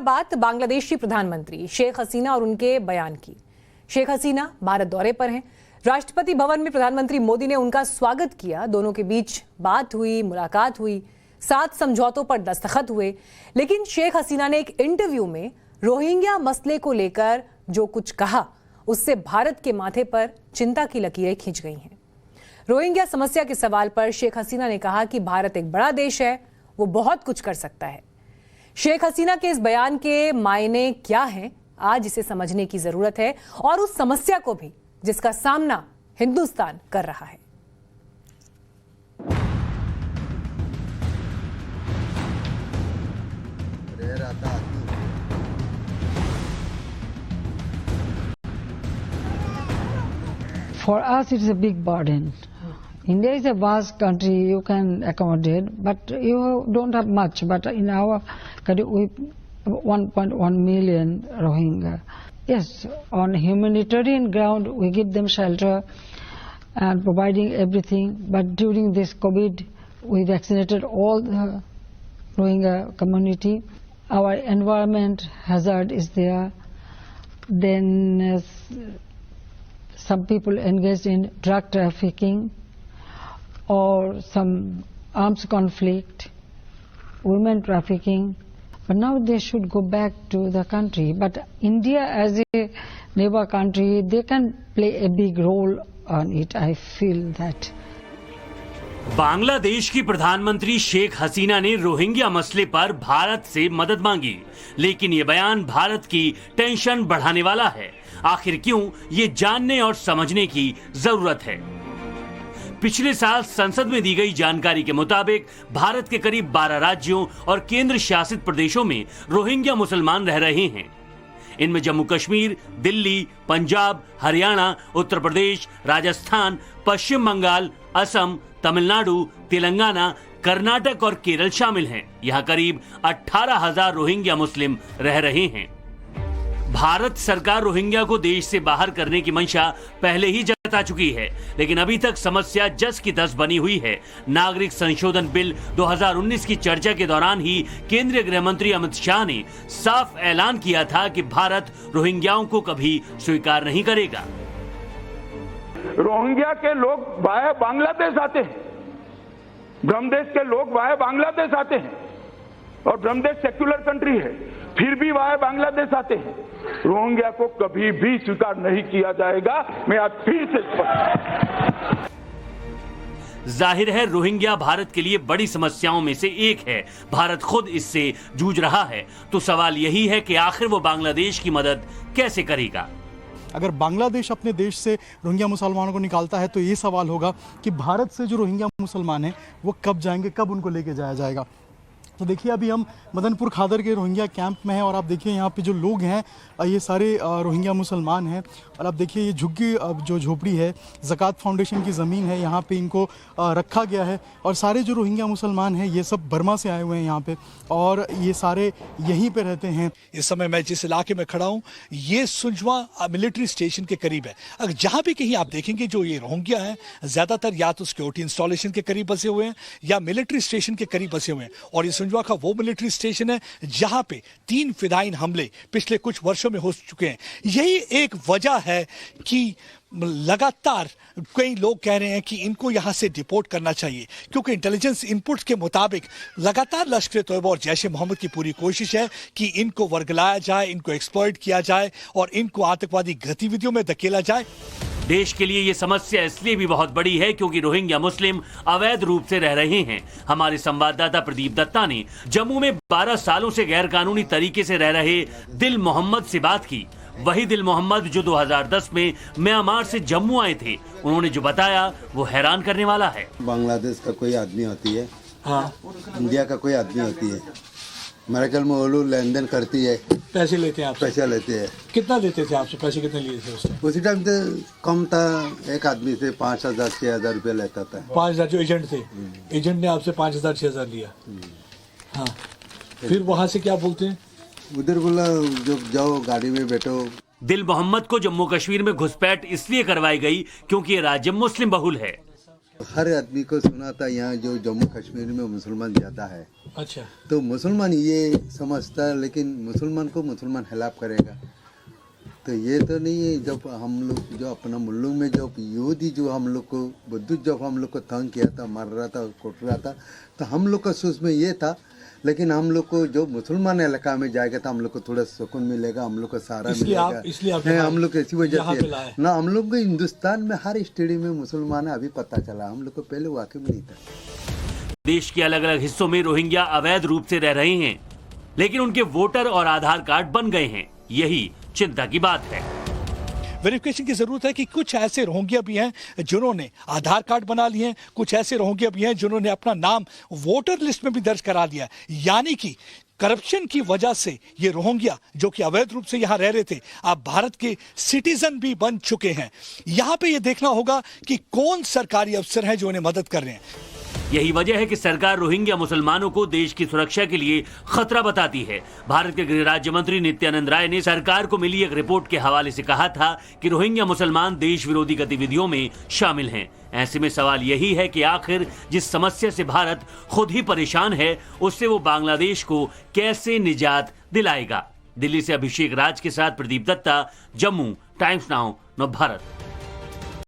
बात बांग्लादेश की प्रधानमंत्री शेख हसीना और उनके बयान की। शेख हसीना भारत दौरे पर हैं। राष्ट्रपति भवन में प्रधानमंत्री मोदी ने उनका स्वागत किया। दोनों के बीच बात हुई, मुलाकात हुई, 7 समझौतों पर दस्तखत हुए। लेकिन शेख हसीना ने एक इंटरव्यू में रोहिंग्या मसले को लेकर जो कुछ कहा, उससे भारत के माथे पर चिंता की लकीरें खींच गई हैं। रोहिंग्या समस्या के सवाल पर शेख हसीना ने कहा कि भारत एक बड़ा देश है, वो बहुत कुछ कर सकता है। शेख हसीना के इस बयान के मायने क्या हैं, आज इसे समझने की जरूरत है, और उस समस्या को भी जिसका सामना हिंदुस्तान कर रहा है। For us, it's a big burden. India is a vast country, you can accommodate, but you don't have much. But in our country, we 1.1 million Rohingya. Yes, on humanitarian ground, we give them shelter and providing everything. But during this COVID, we vaccinated all the Rohingya community. Our environment hazard is there. Then some people engaged in drug trafficking or some arms conflict, women trafficking. But now they should go back to the country. But India as a neighbor country, they can play a big role on it. I feel that. Bangladesh की प्रधानमंत्री शेख हसीना ने Rohingya मसले पर भारत से मदद मांगी, लेकिन ये बयान भारत की टेंशन बढ़ाने वाला है। आखिर क्यों, ये जानने और समझने की जरूरत है। पिछले साल संसद में दी गई जानकारी के मुताबिक भारत के करीब 12 राज्यों और केंद्र शासित प्रदेशों में रोहिंग्या मुसलमान रह रहे हैं। इनमें जम्मू कश्मीर, दिल्ली, पंजाब, हरियाणा, उत्तर प्रदेश, राजस्थान, पश्चिम बंगाल, असम, तमिलनाडु, तेलंगाना, कर्नाटक और केरल शामिल हैं। यहां करीब 18,000 रोहिंग्या मुस्लिम रह रहे हैं। भारत सरकार रोहिंग्या को देश से बाहर करने की मंशा पहले ही जता चुकी है, लेकिन अभी तक समस्या जस की तस बनी हुई है। नागरिक संशोधन बिल 2019 की चर्चा के दौरान ही केंद्रीय गृह मंत्री अमित शाह ने साफ ऐलान किया था कि भारत रोहिंग्याओं को कभी स्वीकार नहीं करेगा। रोहिंग्या के लोग वाया बांग्लादेश आते हैं, ब्रह्मदेश के लोग वाया बांग्लादेश आते हैं, और ब्रह्मदेश सेक्युलर कंट्री है, फिर भी वाया बांग्लादेश आते हैं। रोहिंग्या को कभी भी स्वीकार नहीं किया जाएगा। मैं आज फिर से जाहिर है रोहिंग्या भारत के लिए बड़ी समस्याओं में से एक है। भारत खुद इससे जूझ रहा है, तो सवाल यही है कि आखिर वो बांग्लादेश की मदद कैसे करेगा। अगर बांग्लादेश अपने देश से रोहिंग्या मुसलमानों को निकालता है तो ये सवाल होगा कि भारत से जो रोहिंग्या मुसलमान हैं वो कब जाएंगे, कब उनको लेके जाया जाएगा। तो देखिए अभी हम मदनपुर खादर के रोहिंग्या कैंप में हैं और आप देखिए यहाँ पे जो लोग हैं ये सारे रोहिंग्या मुसलमान हैं। और आप देखिए ये झुग्गी जो झोपड़ी है, ज़कात फाउंडेशन की ज़मीन है, यहाँ पे इनको रखा गया है। और सारे जो रोहिंग्या मुसलमान हैं ये सब बर्मा से आए हुए हैं यहाँ पे, और ये सारे यहीं पे रहते हैं। इस समय मैं जिस इलाके में खड़ा हूँ ये सुंजवा मिलिट्री स्टेशन के करीब है। अगर जहाँ भी कहीं आप देखेंगे जो ये रोहिंग्या हैं, ज़्यादातर या तो सिक्योरिटी इंस्टॉलेशन के करीब बसे हुए हैं या मिलिट्री स्टेशन के करीब बसे हुए हैं। और ये सुंजवा का वो मिलिट्री स्टेशन है जहाँ पे 3 फिदायीन हमले पिछले कुछ वर्षों में हो चुके हैं। यही एक वजह है कि लगातार कई लोग कह रहे हैं कि इनको यहां से डिपोर्ट करना चाहिए, क्योंकि इंटेलिजेंस इनपुट्स के मुताबिक लगातार लश्कर तोयबा और जैश ए मोहम्मद की पूरी कोशिश है कि इनको वर्गलाया जाए, इनको एक्सप्लॉइट किया जाए और इनको आतंकवादी गतिविधियों में धकेला जाए। देश के लिए ये समस्या इसलिए भी बहुत बड़ी है क्योंकि रोहिंग्या मुस्लिम अवैध रूप से रह रहे हैं। हमारे संवाददाता प्रदीप दत्ता ने जम्मू में 12 सालों से गैर कानूनी तरीके से रह रहे दिल मोहम्मद से बात की। वही दिल मोहम्मद जो 2010 में म्यांमार से जम्मू आए थे। उन्होंने जो बताया वो हैरान करने वाला है। बांग्लादेश का कोई आदमी होती है, हाँ, इंडिया का कोई आदमी होती है, मेरे ख्याल में वो लोग लेन देन करती है, पैसे लेते हैं आपसे। पैसा लेते हैं। कितना लेते थे आपसे, पैसे कितने लिए थे उसी टाइम तो कम था, एक आदमी से 5,000 6,000 रुपया लेता था। 5,000 जो एजेंट थे, एजेंट ने आपसे 5,000 6,000 लिया। हाँ, फिर वहाँ से क्या बोलते हैं? उधर बोला जो जाओ गाड़ी में बैठो। दिल मोहम्मद को जम्मू कश्मीर में घुसपैठ इसलिए करवाई गई क्योंकि ये राज्य मुस्लिम बहुल है। हर आदमी को सुना था यहाँ जो जम्मू कश्मीर में मुसलमान ज़्यादा है, अच्छा, तो मुसलमान ये समझता है, लेकिन मुसलमान को मुसलमान हिलाप करेगा तो ये तो नहीं है। जब हम लोग जो अपना मुल्क में जो यहूदी जो हम लोग को बुद्ध जब हम लोग को तंग किया था, मार रहा था, कुट रहा था, तो हम लोग का सोच में ये था, लेकिन हम लोग को जो मुसलमान इलाका में जाएगा तो हम लोग को थोड़ा सुकून मिलेगा, हम लोग को सहारा मिलेगा। इसलिए हम लोग इसी वजह से ना हम लोग को हिंदुस्तान में हर स्टेडियम में मुसलमान है, अभी पता चला, हम लोग को पहले वाकई में नहीं था। देश के अलग अलग हिस्सों में रोहिंग्या अवैध रूप से रह रहे हैं, लेकिन उनके वोटर और आधार कार्ड बन गए हैं। यही चिंता की बात है। वेरिफिकेशन की जरूरत है कि कुछ ऐसे रोहिंग्या भी हैं जिन्होंने आधार कार्ड बना लिए हैं, कुछ ऐसे रोहिंग्या भी हैं जिन्होंने अपना नाम वोटर लिस्ट में भी दर्ज करा दिया है। यानी कि करप्शन की वजह से ये रोहिंग्या जो कि अवैध रूप से यहाँ रह रहे थे, अब भारत के सिटीजन भी बन चुके हैं। यहाँ पे ये देखना होगा कि कौन सरकारी अफसर हैं जो उन्हें मदद कर रहे हैं। यही वजह है कि सरकार रोहिंग्या मुसलमानों को देश की सुरक्षा के लिए खतरा बताती है। भारत के गृह राज्य मंत्री नित्यानंद राय ने सरकार को मिली एक रिपोर्ट के हवाले से कहा था कि रोहिंग्या मुसलमान देश विरोधी गतिविधियों में शामिल हैं। ऐसे में सवाल यही है कि आखिर जिस समस्या से भारत खुद ही परेशान है, उससे वो बांग्लादेश को कैसे निजात दिलाएगा। दिल्ली से अभिषेक राज के साथ प्रदीप दत्ता, जम्मू, टाइम्स नाउ, नव भारत।